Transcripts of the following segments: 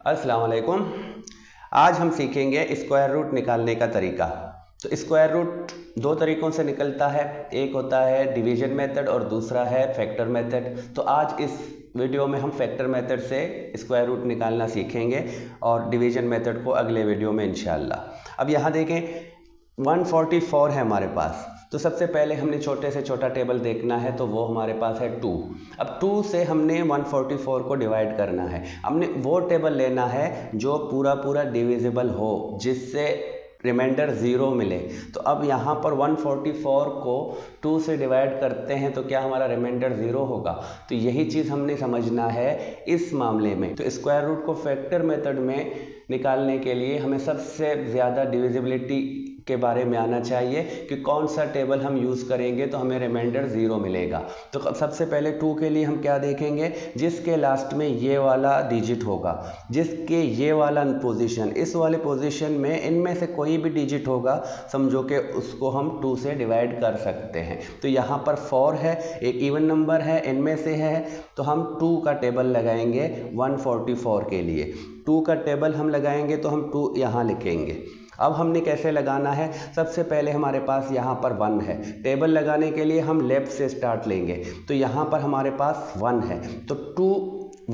अस्सलाम वालेकुम। आज हम सीखेंगे स्क्वायर रूट निकालने का तरीका। तो स्क्वायर रूट दो तरीक़ों से निकलता है, एक होता है डिवीजन मेथड और दूसरा है फैक्टर मेथड। तो आज इस वीडियो में हम फैक्टर मेथड से स्क्वायर रूट निकालना सीखेंगे और डिवीजन मेथड को अगले वीडियो में इंशाल्लाह। अब यहाँ देखें 144 है हमारे पास। तो सबसे पहले हमने छोटे से छोटा टेबल देखना है, तो वो हमारे पास है 2। अब 2 से हमने 144 को डिवाइड करना है। हमने वो टेबल लेना है जो पूरा पूरा डिविजिबल हो, जिससे रिमाइंडर 0 मिले। तो अब यहाँ पर 144 को 2 से डिवाइड करते हैं तो क्या हमारा रिमाइंडर 0 होगा। तो यही चीज़ हमने समझना है इस मामले में। तो स्क्वायर रूट को फैक्टर मेथड में निकालने के लिए हमें सबसे ज़्यादा डिविजिबिलिटी के बारे में आना चाहिए कि कौन सा टेबल हम यूज़ करेंगे तो हमें रिमाइंडर 0 मिलेगा। तो सबसे पहले 2 के लिए हम क्या देखेंगे, जिसके लास्ट में ये वाला डिजिट होगा, जिसके ये वाला पोजीशन, इस वाले पोजीशन में इनमें से कोई भी डिजिट होगा, समझो कि उसको हम 2 से डिवाइड कर सकते हैं। तो यहाँ पर 4 है, एक इवन नंबर है, इनमें से है, तो हम 2 का टेबल लगाएंगे 144 के लिए। 2 का टेबल हम लगाएंगे तो हम 2 यहाँ लिखेंगे। अब हमने कैसे लगाना है, सबसे पहले हमारे पास यहाँ पर 1 है। टेबल लगाने के लिए हम लेफ़्ट से स्टार्ट लेंगे। तो यहाँ पर हमारे पास 1 है, तो 2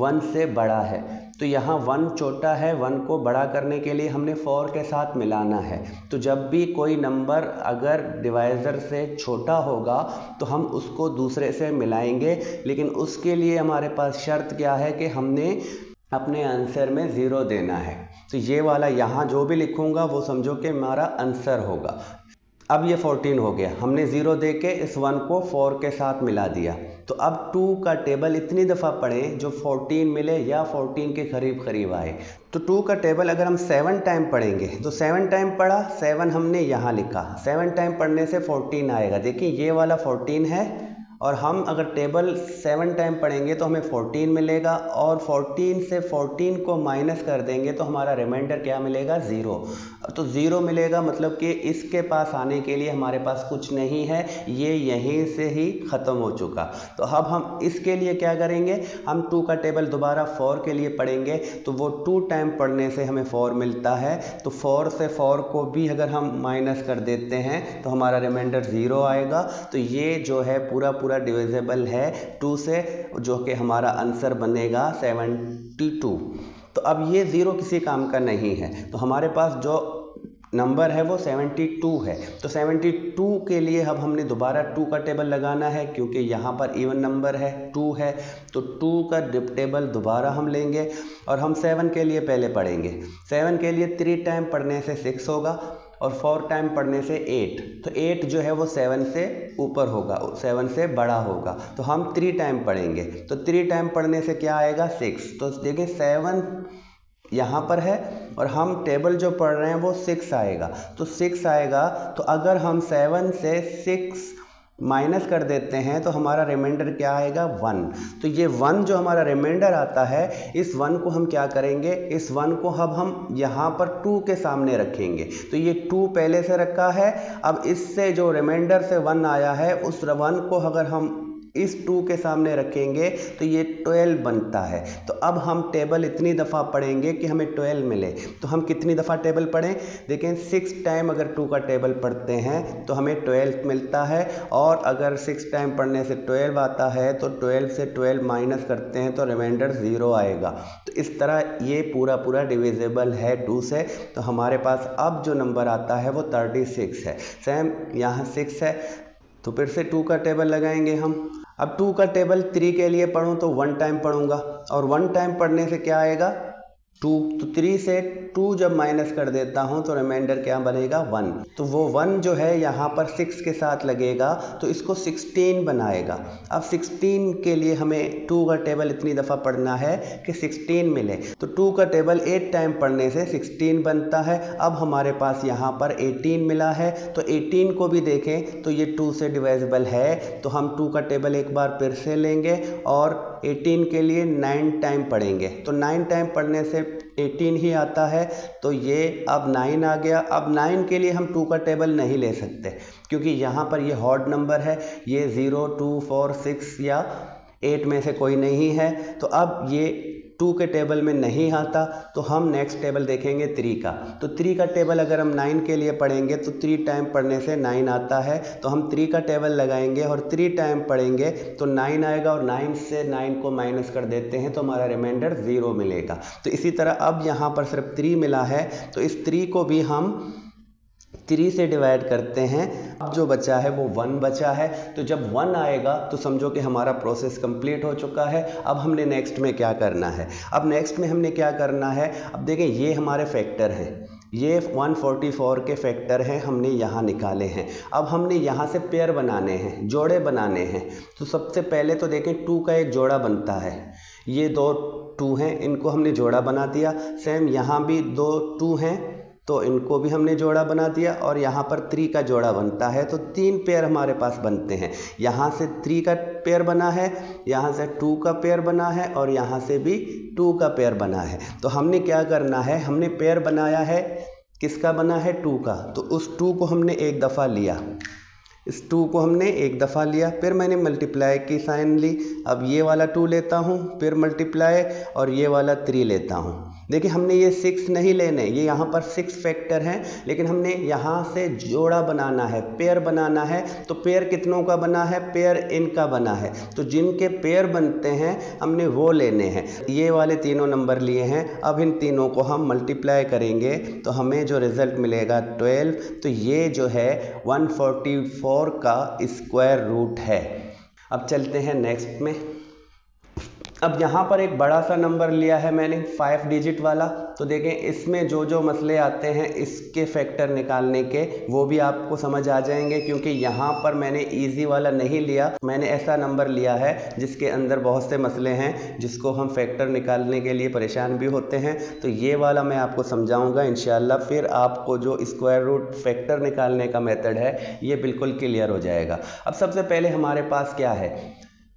1 से बड़ा है, तो यहाँ 1 छोटा है, 1 को बड़ा करने के लिए हमने 4 के साथ मिलाना है। तो जब भी कोई नंबर अगर डिवाइज़र से छोटा होगा तो हम उसको दूसरे से मिलाएंगे, लेकिन उसके लिए हमारे पास शर्त क्या है कि हमने अपने आंसर में 0 देना है। तो ये वाला यहाँ जो भी लिखूँगा वो समझो कि हमारा आंसर होगा। अब ये 14 हो गया, हमने 0 दे के इस 1 को 4 के साथ मिला दिया। तो अब 2 का टेबल इतनी दफ़ा पढ़ें जो 14 मिले या 14 के करीब करीब आए। तो 2 का टेबल अगर हम 7 टाइम पढ़ेंगे तो 7 टाइम पढ़ा, 7 हमने यहाँ लिखा, 7 टाइम पढ़ने से 14 आएगा। देखिए ये वाला 14 है, और हम अगर टेबल 7 टाइम पढ़ेंगे तो हमें 14 मिलेगा, और 14 से 14 को माइनस कर देंगे तो हमारा रिमाइंडर क्या मिलेगा, 0। तो 0 मिलेगा, मतलब कि इसके पास आने के लिए हमारे पास कुछ नहीं है, ये यहीं से ही ख़त्म हो चुका। तो अब हम इसके लिए क्या करेंगे, हम 2 का टेबल दोबारा 4 के लिए पढ़ेंगे। तो वो 2 टाइम पढ़ने से हमें 4 मिलता है, तो 4 से 4 को भी अगर हम माइनस कर देते हैं तो हमारा रिमाइंडर 0 आएगा। तो ये जो है पूरा डिविजिबल है 2 से, जो कि हमारा आंसर बनेगा 72। तो अब ये 0 किसी काम का नहीं है, तो हमारे पास जो नंबर है वो 72 है। तो 72 के लिए अब हमने दोबारा 2 का टेबल लगाना है, क्योंकि यहाँ पर इवन नंबर है, 2 है। तो 2 का टेबल दोबारा हम लेंगे और हम 7 के लिए पहले पढ़ेंगे। 7 के लिए 3 टाइम पढ़ने से 6 होगा, और 4 टाइम पढ़ने से 8। तो 8 जो है वो 7 से ऊपर होगा, 7 से बड़ा होगा। तो हम 3 टाइम पढ़ेंगे, तो 3 टाइम पढ़ने से क्या आएगा, 6। तो देखिए 7 यहाँ पर है और हम टेबल जो पढ़ रहे हैं वो 6 आएगा। तो 6 आएगा, तो अगर हम 7 से 6 माइनस कर देते हैं तो हमारा रिमाइंडर क्या आएगा, 1। तो ये 1 जो हमारा रिमाइंडर आता है, इस 1 को हम क्या करेंगे, इस 1 को अब हम यहाँ पर 2 के सामने रखेंगे। तो ये 2 पहले से रखा है, अब इससे जो रिमाइंडर से 1 आया है उस 1 को अगर हम इस 2 के सामने रखेंगे तो ये 12 बनता है। तो अब हम टेबल इतनी दफ़ा पढ़ेंगे कि हमें 12 मिले। तो हम कितनी दफ़ा टेबल पढ़ें, देखें 6 टाइम अगर 2 का टेबल पढ़ते हैं तो हमें 12 मिलता है, और अगर 6 टाइम पढ़ने से 12 आता है तो 12 से 12 माइनस करते हैं तो रिमाइंडर 0 आएगा। तो इस तरह ये पूरा डिविजिबल है 2 से। तो हमारे पास अब जो नंबर आता है वो 36 है। सेम यहाँ 6 है, तो फिर से 2 का टेबल लगाएंगे हम। अब 2 का टेबल 3 के लिए पढ़ूँ तो 1 टाइम पढ़ूंगा, और 1 टाइम पढ़ने से क्या आएगा, 2। तो 3 से 2 जब माइनस कर देता हूँ तो रिमाइंडर क्या बनेगा, 1। तो वो 1 जो है यहाँ पर 6 के साथ लगेगा तो इसको 16 बनाएगा। अब 16 के लिए हमें 2 का टेबल इतनी दफ़ा पढ़ना है कि 16 मिले। तो 2 का टेबल 8 टाइम पढ़ने से 16 बनता है। अब हमारे पास यहाँ पर 18 मिला है, तो 18 को भी देखें तो ये 2 से डिवाइजिबल है। तो हम 2 का टेबल एक बार फिर से लेंगे और 18 के लिए 9 टाइम पढ़ेंगे। तो 9 टाइम पढ़ने से 18 ही आता है, तो ये अब 9 आ गया। अब 9 के लिए हम 2 का टेबल नहीं ले सकते, क्योंकि यहाँ पर ये हॉड नंबर है, ये 0, 2, 4, 6 या 8 में से कोई नहीं है। तो अब ये 2 के टेबल में नहीं आता तो हम नेक्स्ट टेबल देखेंगे 3 का। तो 3 का टेबल अगर हम 9 के लिए पढ़ेंगे तो 3 टाइम पढ़ने से 9 आता है, तो हम 3 का टेबल लगाएंगे और 3 टाइम पढ़ेंगे तो 9 आएगा और 9 से 9 को माइनस कर देते हैं तो हमारा रिमाइंडर 0 मिलेगा। तो इसी तरह अब यहाँ पर सिर्फ 3 मिला है तो इस 3 को भी हम 3 से डिवाइड करते हैं। अब जो बचा है वो 1 बचा है, तो जब 1 आएगा तो समझो कि हमारा प्रोसेस कंप्लीट हो चुका है। अब हमने नेक्स्ट में क्या करना है, अब नेक्स्ट में हमने क्या करना है, अब देखें ये हमारे फैक्टर हैं, ये 144 के फैक्टर हैं, हमने यहाँ निकाले हैं। अब हमने यहाँ से पेयर बनाने हैं, जोड़े बनाने हैं। तो सबसे पहले तो देखें 2 का एक जोड़ा बनता है, ये 2 2 हैं, इनको हमने जोड़ा बना दिया। सेम यहाँ भी 2 2 हैं तो इनको भी हमने जोड़ा बना दिया और यहाँ पर 3 का जोड़ा बनता है, तो 3 पेयर हमारे पास बनते हैं। यहाँ से 3 का पेयर बना है, यहाँ से 2 का पेयर बना है और यहाँ से भी 2 का पेयर बना है। तो हमने क्या करना है, हमने पेयर बनाया है, किसका बना है, 2 का, तो उस 2 को हमने एक दफ़ा लिया, इस 2 को हमने एक दफ़ा लिया, फिर मैंने मल्टीप्लाई की साइन ली। अब ये वाला 2 लेता हूँ, फिर मल्टीप्लाई, और ये वाला 3 लेता हूँ। देखिए हमने ये 6 नहीं लेने, ये यहाँ पर 6 फैक्टर हैं, लेकिन हमने यहाँ से जोड़ा बनाना है, पेयर बनाना है। तो पेयर कितनों का बना है, पेयर इनका बना है, तो जिनके पेयर बनते हैं हमने वो लेने हैं। ये वाले तीनों नंबर लिए हैं, अब इन तीनों को हम मल्टीप्लाई करेंगे तो हमें जो रिज़ल्ट मिलेगा 12। तो ये जो है 144 का स्क्वायर रूट है। अब चलते हैं नेक्स्ट में। अब यहाँ पर एक बड़ा सा नंबर लिया है मैंने 5 डिजिट वाला, तो देखें इसमें जो जो मसले आते हैं इसके फैक्टर निकालने के वो भी आपको समझ आ जाएंगे, क्योंकि यहाँ पर मैंने इजी वाला नहीं लिया, मैंने ऐसा नंबर लिया है जिसके अंदर बहुत से मसले हैं जिसको हम फैक्टर निकालने के लिए परेशान भी होते हैं। तो ये वाला मैं आपको समझाऊँगा इंशाल्लाह, फिर आपको जो स्क्वायर रूट फैक्टर निकालने का मेथड है ये बिल्कुल क्लियर हो जाएगा। अब सबसे पहले हमारे पास क्या है,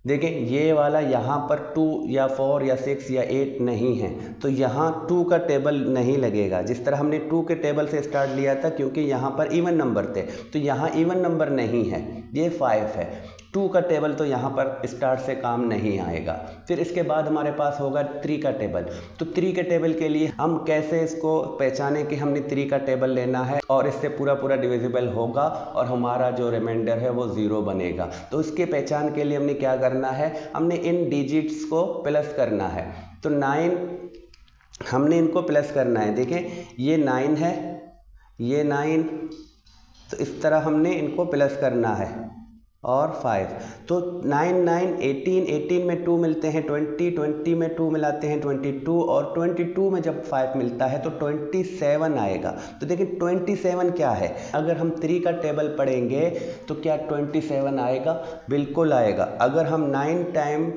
देखें ये वाला यहाँ पर 2 या 4 या 6 या 8 नहीं है, तो यहाँ 2 का टेबल नहीं लगेगा। जिस तरह हमने 2 के टेबल से स्टार्ट लिया था, क्योंकि यहाँ पर इवन नंबर थे, तो यहाँ इवन नंबर नहीं है, ये 5 है। 2 का टेबल तो यहाँ पर स्टार्ट से काम नहीं आएगा। फिर इसके बाद हमारे पास होगा 3 का टेबल। तो 3 के टेबल के लिए हम कैसे इसको पहचानें कि हमने 3 का टेबल लेना है और इससे पूरा पूरा डिविजिबल होगा और हमारा जो रिमाइंडर है वो 0 बनेगा। तो इसके पहचान के लिए हमने क्या करना है, हमने इन डिजिट्स को प्लस करना है। तो 9 हमने इनको प्लस करना है। देखें ये 9 है, ये 9, तो इस तरह हमने इनको प्लस करना है, और 5, तो 9 9 18, 18 में 2 मिलते हैं 20, 20 में 2 मिलाते हैं 22, और 22 में जब 5 मिलता है तो 27 आएगा। तो देखिए 27 क्या है, अगर हम 3 का टेबल पढ़ेंगे तो क्या 27 आएगा, बिल्कुल आएगा। अगर हम 9 टाइम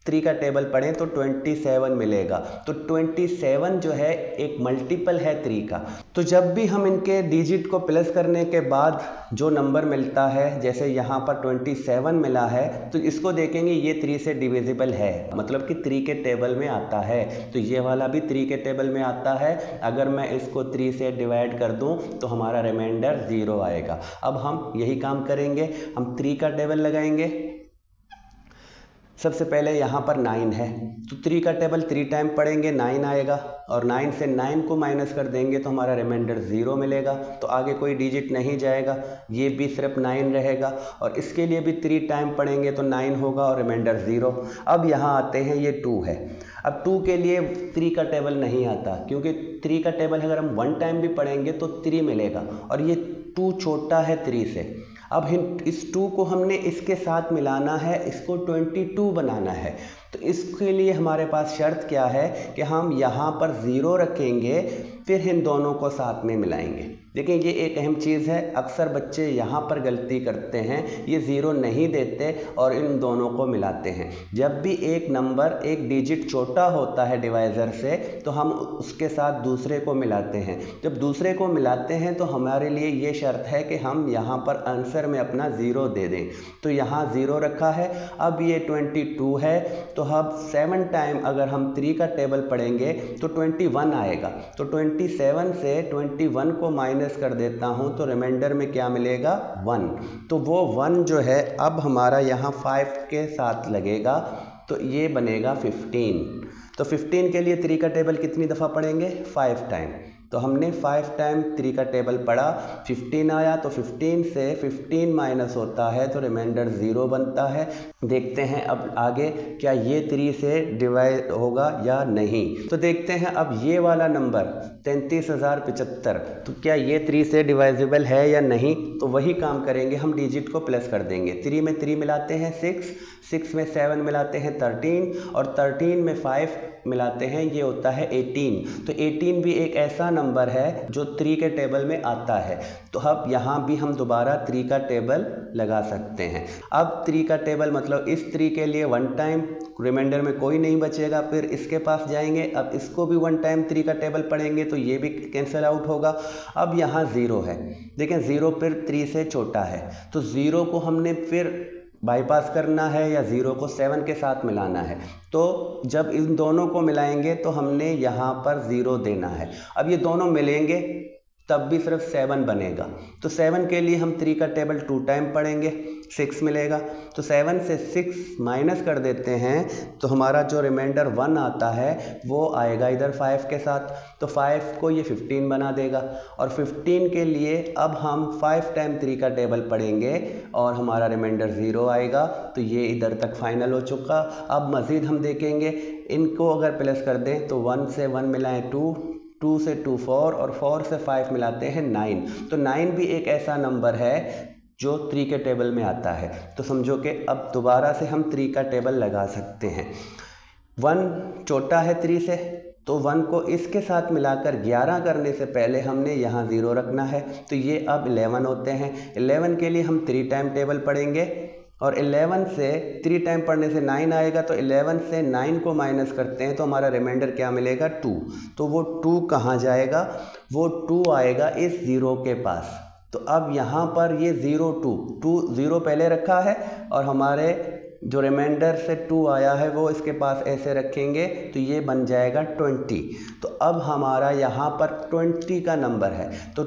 3 का टेबल पढ़ें तो 27 मिलेगा। तो 27 जो है एक मल्टीपल है 3 का। तो जब भी हम इनके डिजिट को प्लस करने के बाद जो नंबर मिलता है, जैसे यहाँ पर 27 मिला है, तो इसको देखेंगे ये 3 से डिविजिबल है, मतलब कि 3 के टेबल में आता है। तो ये वाला भी 3 के टेबल में आता है। अगर मैं इसको 3 से डिवाइड कर दूँ तो हमारा रिमाइंडर 0 आएगा। अब हम यही काम करेंगे, हम 3 का टेबल लगाएंगे। सबसे पहले यहाँ पर 9 है, तो 3 का टेबल 3 टाइम पढ़ेंगे 9 आएगा, और 9 से 9 को माइनस कर देंगे तो हमारा रिमाइंडर 0 मिलेगा। तो आगे कोई डिजिट नहीं जाएगा, ये भी सिर्फ 9 रहेगा, और इसके लिए भी 3 टाइम पढ़ेंगे तो 9 होगा और रिमाइंडर 0। अब यहाँ आते हैं, ये 2 है। अब 2 के लिए 3 का टेबल नहीं आता, क्योंकि 3 का टेबल अगर हम 1 टाइम भी पढ़ेंगे तो 3 मिलेगा, और ये 2 छोटा है 3 से। अब इस 2 को हमने इसके साथ मिलाना है, इसको 22 बनाना है। तो इसके लिए हमारे पास शर्त क्या है कि हम यहाँ पर 0 रखेंगे, फिर इन दोनों को साथ में मिलाएंगे। देखिए ये एक अहम चीज़ है, अक्सर बच्चे यहाँ पर गलती करते हैं, ये 0 नहीं देते और इन दोनों को मिलाते हैं। जब भी एक नंबर एक डिजिट छोटा होता है डिवाइज़र से, तो हम उसके साथ दूसरे को मिलाते हैं। जब दूसरे को मिलाते हैं तो हमारे लिए ये शर्त है कि हम यहाँ पर आंसर में अपना 0 दे दें। तो यहाँ 0 रखा है। अब ये 22 है, तो अब 7 टाइम अगर हम 3 का टेबल पढ़ेंगे तो 21 आएगा। तो 27 से 21 को माइनस कर देता हूँ तो रिमाइंडर में क्या मिलेगा, 1। तो वो 1 जो है अब हमारा यहाँ 5 के साथ लगेगा, तो ये बनेगा 15। तो 15 के लिए 3 का टेबल कितनी दफ़ा पढ़ेंगे? 5 टाइम। तो हमने 5 टाइम 3 का टेबल पढ़ा, 15 आया, तो 15 से 15 माइनस होता है तो रिमाइंडर 0 बनता है। देखते हैं अब आगे क्या ये 3 से डिवाइड होगा या नहीं। तो देखते हैं अब ये वाला नंबर 33,075, तो क्या ये 3 से डिवाइजेबल है या नहीं। तो वही काम करेंगे, हम डिजिट को प्लस कर देंगे। 3 में 3 मिलाते हैं 6, 6 में 7 मिलाते हैं 13 और 13 में 5 मिलाते हैं, ये होता है 18। तो 18 भी एक ऐसा नंबर है जो 3 के टेबल में आता है। तो अब यहाँ भी हम दोबारा 3 का टेबल लगा सकते हैं। अब 3 का टेबल मतलब इस 3 के लिए 1 टाइम, रिमाइंडर में कोई नहीं बचेगा, फिर इसके पास जाएंगे, अब इसको भी 1 टाइम 3 का टेबल पढ़ेंगे तो ये भी कैंसिल आउट होगा। अब यहाँ 0 है, देखें 0 फिर 3 से छोटा है, तो 0 को हमने फिर बाईपास करना है या 0 को 7 के साथ मिलाना है। तो जब इन दोनों को मिलाएंगे तो हमने यहाँ पर 0 देना है। अब ये दोनों मिलेंगे तब भी सिर्फ 7 बनेगा। तो 7 के लिए हम 3 का टेबल 2 टाइम पढ़ेंगे, 6 मिलेगा। तो 7 से 6 माइनस कर देते हैं तो हमारा जो रिमाइंडर 1 आता है वो आएगा इधर 5 के साथ। तो 5 को ये 15 बना देगा और 15 के लिए अब हम 5 टाइम 3 का टेबल पढ़ेंगे और हमारा रिमाइंडर 0 आएगा। तो ये इधर तक फाइनल हो चुका। अब मज़ीद हम देखेंगे, इनको अगर प्लस कर दें तो 1 से 1 मिलाएं 2, 2 से 2 4 और 4 से 5 मिलाते हैं 9। तो 9 भी एक ऐसा नंबर है जो 3 के टेबल में आता है। तो समझो कि अब दोबारा से हम 3 का टेबल लगा सकते हैं। 1 छोटा है 3 से, तो 1 को इसके साथ मिलाकर 11 करने से पहले हमने यहाँ 0 रखना है। तो ये अब 11 होते हैं। 11 के लिए हम 3 टाइम टेबल पढ़ेंगे और 11 से 3 टाइम पढ़ने से 9 आएगा। तो 11 से 9 को माइनस करते हैं तो हमारा रिमाइंडर क्या मिलेगा? 2। तो वो 2 कहाँ जाएगा? वो 2 आएगा इस 0 के पास। तो अब यहाँ पर ये 0 2 0 पहले रखा है और हमारे जो रिमाइंडर से 2 आया है वो इसके पास ऐसे रखेंगे तो ये बन जाएगा 20। तो अब हमारा यहाँ पर 20 का नंबर है। तो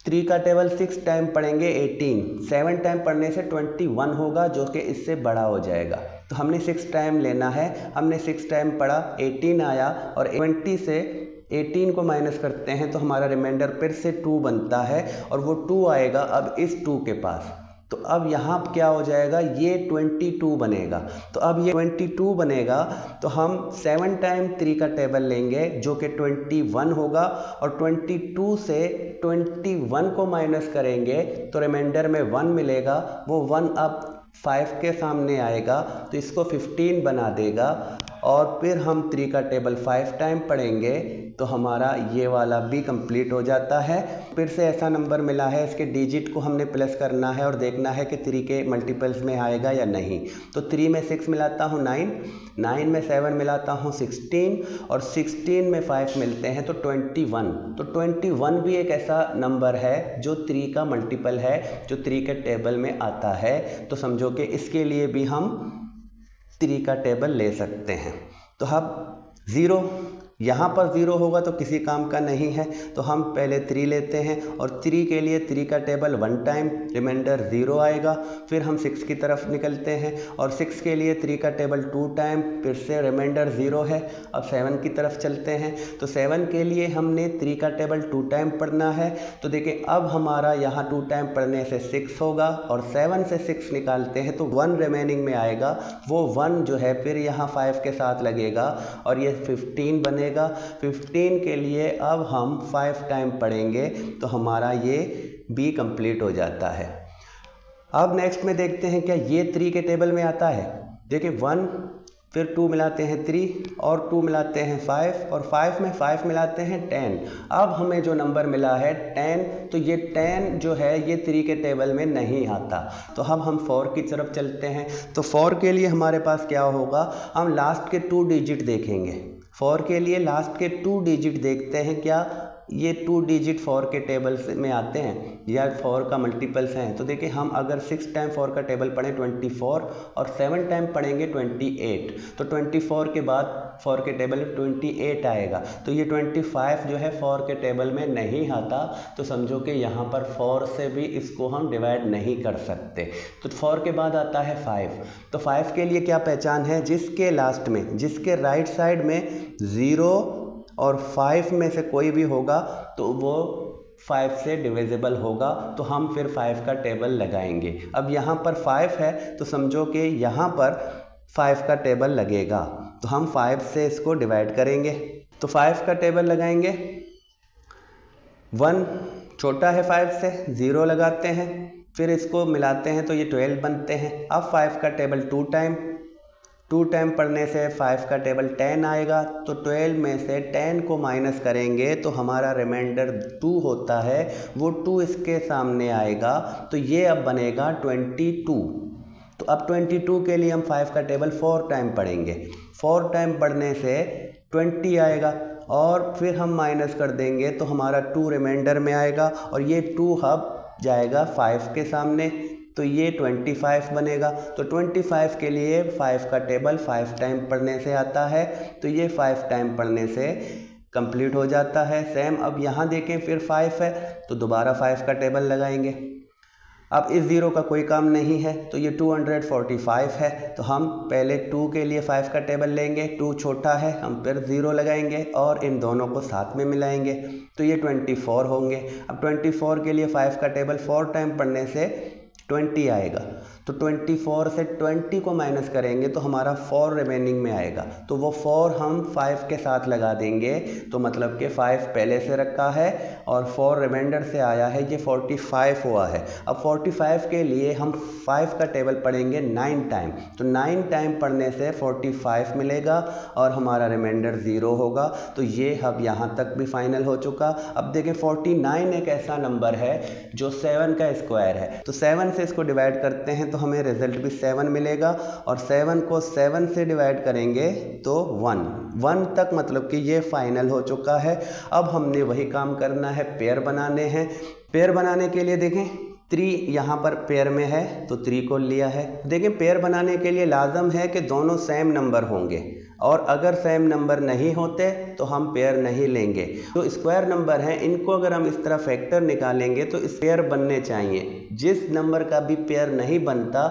3 का टेबल 6 टाइम पढ़ेंगे 18, 7 टाइम पढ़ने से 21 होगा जो कि इससे बड़ा हो जाएगा। तो हमने 6 टाइम लेना है, हमने 6 टाइम पढ़ा, 18 आया और 20 से 18 को माइनस करते हैं तो हमारा रिमाइंडर फिर से 2 बनता है और वो 2 आएगा अब इस 2 के पास। तो अब यहाँ क्या हो जाएगा? ये 22 बनेगा। तो अब ये 22 बनेगा तो हम 7 टाइम 3 का टेबल लेंगे जो कि 21 होगा और 22 से 21 को माइनस करेंगे तो रिमाइंडर में 1 मिलेगा। वो 1 अब 5 के सामने आएगा तो इसको 15 बना देगा और फिर हम 3 का टेबल 5 टाइम पढ़ेंगे तो हमारा ये वाला भी कंप्लीट हो जाता है। फिर से ऐसा नंबर मिला है, इसके डिजिट को हमने प्लस करना है और देखना है कि 3 के मल्टीपल्स में आएगा या नहीं। तो 3 में 6 मिलाता हूँ 9, 9 में 7 मिलाता हूँ 16 और 16 में 5 मिलते हैं तो 21। तो 21 भी एक ऐसा नंबर है जो 3 का मल्टीपल है, जो 3 के टेबल में आता है। तो समझो कि इसके लिए भी हम 3 का टेबल ले सकते हैं। तो अब 0 यहाँ पर 0 होगा तो किसी काम का नहीं है, तो हम पहले 3 लेते हैं और 3 के लिए 3 का टेबल 1 टाइम, रिमाइंडर 0 आएगा। फिर हम 6 की तरफ निकलते हैं और 6 के लिए 3 का टेबल 2 टाइम, फिर से रिमाइंडर 0 है। अब 7 की तरफ चलते हैं तो 7 के लिए हमने 3 का टेबल 2 टाइम पढ़ना है। तो देखिए अब हमारा यहाँ 2 टाइम पढ़ने से 6 होगा और 7 से 6 निकालते हैं तो 1 रिमेनिंग में आएगा। वो 1 जो है फिर यहाँ 5 के साथ लगेगा और ये 15 बनेगा। 15 के लिए अब हम 5 टाइम पढ़ेंगे तो हमारा ये भी कंप्लीट हो जाता है। अब नेक्स्ट में देखते हैं क्या ये 3 के टेबल में आता है। देखिए 1 फिर 2 मिलाते हैं 3 और 2 मिलाते हैं 5 और 5 में 5 मिलाते हैं 10। अब हमें जो नंबर मिला है 10, तो ये 10 जो है ये 3 के टेबल में नहीं आता। तो हम 4 की तरफ चलते हैं। तो 4 के लिए हमारे पास क्या होगा, हम लास्ट के 2 डिजिट देखेंगे। 4 के लिए लास्ट के 2 डिजिट देखते हैं क्या ये 2 डिजिट 4 के टेबल में आते हैं या 4 का मल्टीपल्स हैं। तो देखिए हम अगर 6 टाइम 4 का टेबल पढ़ें 24 और 7 टाइम पढ़ेंगे 28, तो 24 के बाद 4 के टेबल में 28 आएगा। तो ये 25 जो है 4 के टेबल में नहीं आता, तो समझो कि यहाँ पर 4 से भी इसको हम डिवाइड नहीं कर सकते। तो 4 के बाद आता है 5। तो 5 के लिए क्या पहचान है, जिसके लास्ट में, जिसके राइट साइड में 0 और 5 में से कोई भी होगा तो वो 5 से डिविजिबल होगा, तो हम फिर 5 का टेबल लगाएंगे। अब यहाँ पर 5 है तो समझो कि यहाँ पर 5 का टेबल लगेगा, तो हम 5 से इसको डिवाइड करेंगे। तो 5 का टेबल लगाएंगे, 1 छोटा है 5 से, 0 लगाते हैं, फिर इसको मिलाते हैं तो ये 12 बनते हैं। अब 5 का टेबल 2 टाइम पढ़ने से 5 का टेबल 10 आएगा, तो 12 में से 10 को माइनस करेंगे तो हमारा रिमाइंडर 2 होता है, वो 2 इसके सामने आएगा, तो ये अब बनेगा 22। तो अब 22 के लिए हम 5 का टेबल 4 टाइम पढ़ेंगे, 4 टाइम पढ़ने से 20 आएगा और फिर हम माइनस कर देंगे तो हमारा 2 रिमाइंडर में आएगा और ये 2 अब जाएगा 5 के सामने, तो ये 25 बनेगा। तो 25 के लिए 5 का टेबल 5 टाइम पढ़ने से आता है, तो ये 5 टाइम पढ़ने से कंप्लीट हो जाता है। सेम अब यहाँ देखें फिर 5 है तो दोबारा 5 का टेबल लगाएंगे। अब इस 0 का कोई काम नहीं है, तो ये 245 है, तो हम पहले 2 के लिए 5 का टेबल लेंगे, 2 छोटा है, हम फिर 0 लगाएंगे और इन दोनों को साथ में मिलाएंगे, तो ये 24 होंगे। अब 24 के लिए 5 का टेबल 4 टाइम पढ़ने से 20 आएगा, तो 24 से 20 को माइनस करेंगे तो हमारा 4 रिमेनिंग में आएगा, तो वो 4 हम 5 के साथ लगा देंगे, तो मतलब कि 5 पहले से रखा है और 4 रिमाइंडर से आया है, ये 45 हुआ है। अब 45 के लिए हम 5 का टेबल पढ़ेंगे 9 टाइम, तो 9 टाइम पढ़ने से 45 मिलेगा और हमारा रिमाइंडर 0 होगा, तो ये अब यहाँ तक भी फाइनल हो चुका। अब देखें 49 एक ऐसा नंबर है जो 7 का स्क्वायर है, तो 7 से इसको डिवाइड करते हैं तो हमें रिजल्ट भी 7 मिलेगा और 7 को 7 से डिवाइड करेंगे तो 1 तक, मतलब कि ये फाइनल हो चुका है। अब हमने वही काम करना है, पेयर बनाने हैं। पेयर बनाने के लिए देखें 3 यहाँ पर पेयर में है तो 3 को लिया है। देखें पेयर बनाने के लिए लाजम है कि दोनों सेम नंबर होंगे और अगर सेम नंबर नहीं होते तो हम पेयर नहीं लेंगे। तो स्क्वायर नंबर हैं, इनको अगर हम इस तरह फैक्टर निकालेंगे तो इस पेयर बनने चाहिए। जिस नंबर का भी पेयर नहीं बनता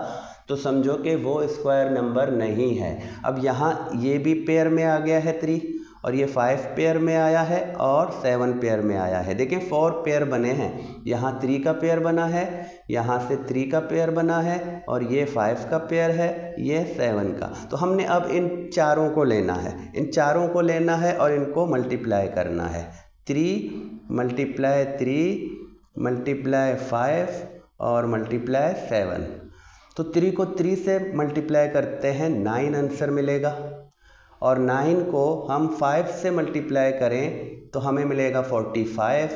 तो समझो कि वो स्क्वायर नंबर नहीं है। अब यहाँ ये भी पेयर में आ गया है 3 और ये 5 पेयर में आया है और 7 पेयर में आया है। देखें 4 पेयर बने हैं, यहाँ 3 का पेयर बना है, यहाँ से 3 का पेयर बना है और ये 5 का पेयर है, ये 7 का। तो हमने अब इन चारों को लेना है, इन चारों को लेना है और इनको मल्टीप्लाई करना है। 3 मल्टीप्लाई 3 मल्टीप्लाई 5 और मल्टीप्लाई 7। तो 3 को 3 से मल्टीप्लाई करते हैं 9 आंसर मिलेगा और 9 को हम 5 से मल्टीप्लाई करें तो हमें मिलेगा 45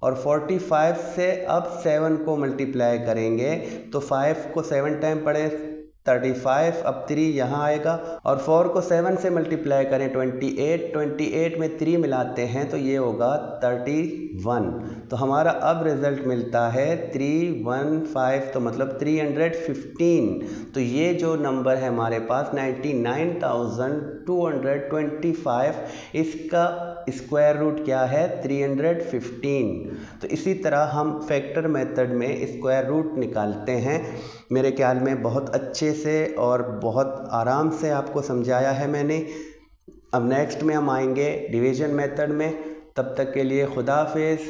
और 45 से अब 7 को मल्टीप्लाई करेंगे तो 5 को 7 टाइम पढ़े 35, अब 3 यहाँ आएगा और 4 को 7 से मल्टीप्लाई करें 28 में 3 मिलाते हैं तो ये होगा 31। तो हमारा अब रिज़ल्ट मिलता है 315, तो मतलब 315। तो ये जो नंबर है हमारे पास 99,225, इसका स्क्वायर रूट क्या है 315। तो इसी तरह हम फैक्टर मेथड में स्क्वायर रूट निकालते हैं। मेरे ख्याल में बहुत अच्छे से और बहुत आराम से आपको समझाया है मैंने। अब नेक्स्ट में हम आएंगे डिवीज़न मेथड में। तब तक के लिए खुदा हाफिज़।